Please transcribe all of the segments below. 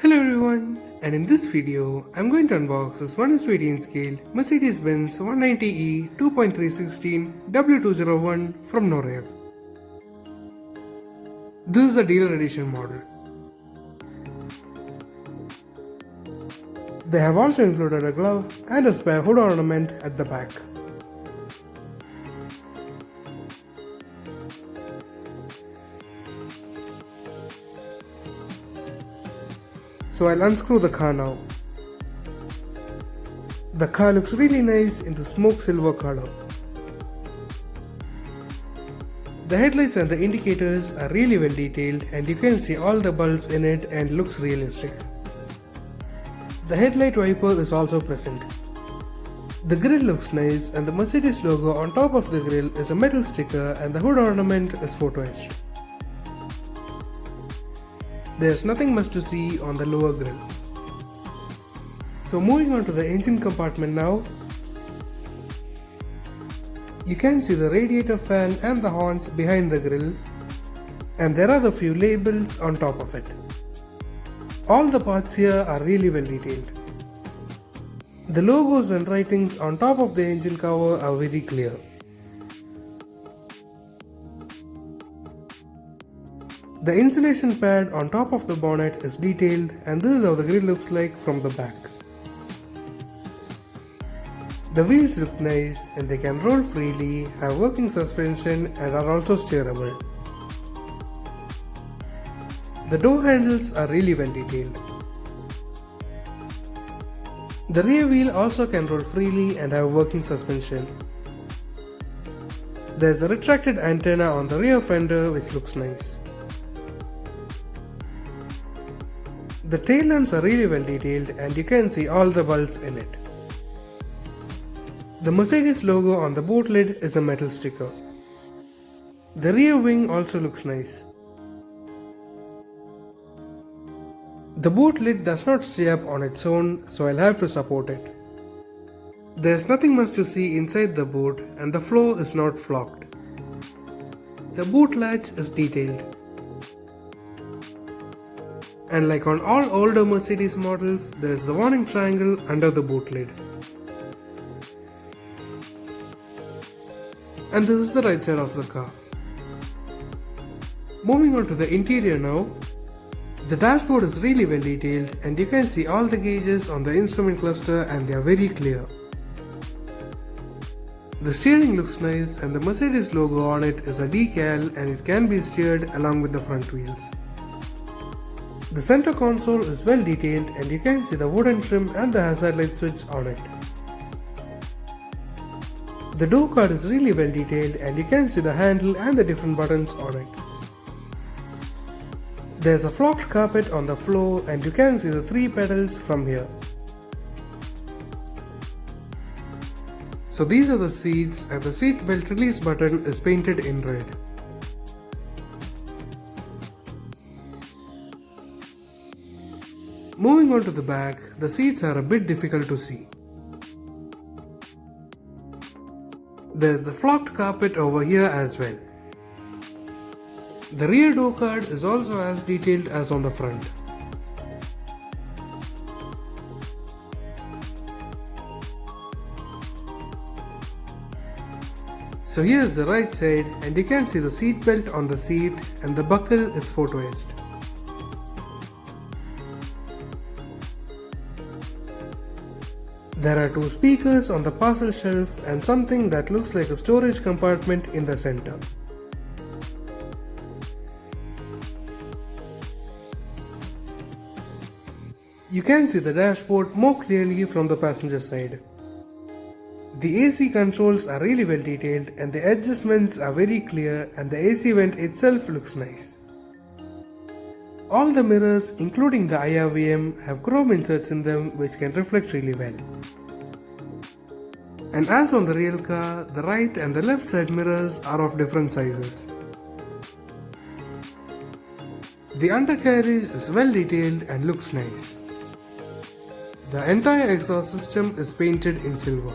Hello everyone, and in this video, I'm going to unbox this 1:18 scale Mercedes-Benz 190E 2.3-16 W201 from Norev. This is a dealer edition model. They have also included a glove and a spare hood ornament at the back. So I'll unscrew the car now. The car looks really nice in the smoke silver color. The headlights and the indicators are really well detailed and you can see all the bulbs in it and looks realistic. The headlight wiper is also present. The grille looks nice and the Mercedes logo on top of the grille is a metal sticker and the hood ornament is photo etched. There's nothing much to see on the lower grille. So moving on to the engine compartment now. You can see the radiator fan and the horns behind the grille, and there are the few labels on top of it. All the parts here are really well detailed. The logos and writings on top of the engine cover are very clear. The insulation pad on top of the bonnet is detailed, and this is how the grille looks like from the back. The wheels look nice and they can roll freely, have working suspension and are also steerable. The door handles are really well detailed. The rear wheel also can roll freely and have working suspension. There's a retracted antenna on the rear fender which looks nice. The tail lamps are really well detailed and you can see all the bulbs in it. The Mercedes logo on the boot lid is a metal sticker. The rear wing also looks nice. The boot lid does not stay up on its own, so I'll have to support it. There's nothing much to see inside the boot and the floor is not flocked. The boot latch is detailed. And like on all older Mercedes models, there is the warning triangle under the boot lid. And this is the right side of the car. Moving on to the interior now. The dashboard is really well detailed and you can see all the gauges on the instrument cluster and they are very clear. The steering looks nice and the Mercedes logo on it is a decal and it can be steered along with the front wheels. The center console is well detailed and you can see the wooden trim and the hazard light switch on it. The door card is really well detailed and you can see the handle and the different buttons on it. There's a flocked carpet on the floor and you can see the 3 pedals from here. So these are the seats and the seat belt release button is painted in red. Moving on to the back, the seats are a bit difficult to see. There's the flocked carpet over here as well. The rear door card is also as detailed as on the front. So here's the right side and you can see the seat belt on the seat and the buckle is photo etched. There are 2 speakers on the parcel shelf and something that looks like a storage compartment in the center. You can see the dashboard more clearly from the passenger side. The AC controls are really well detailed and the adjustments are very clear and the AC vent itself looks nice. All the mirrors, including the IRVM, have chrome inserts in them which can reflect really well. And as on the real car, the right and the left side mirrors are of different sizes. The undercarriage is well detailed and looks nice. The entire exhaust system is painted in silver.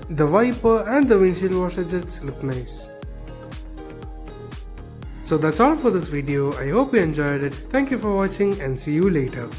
The wiper and the windshield washer jets look nice. So that's all for this video. I hope you enjoyed it. Thank you for watching and see you later.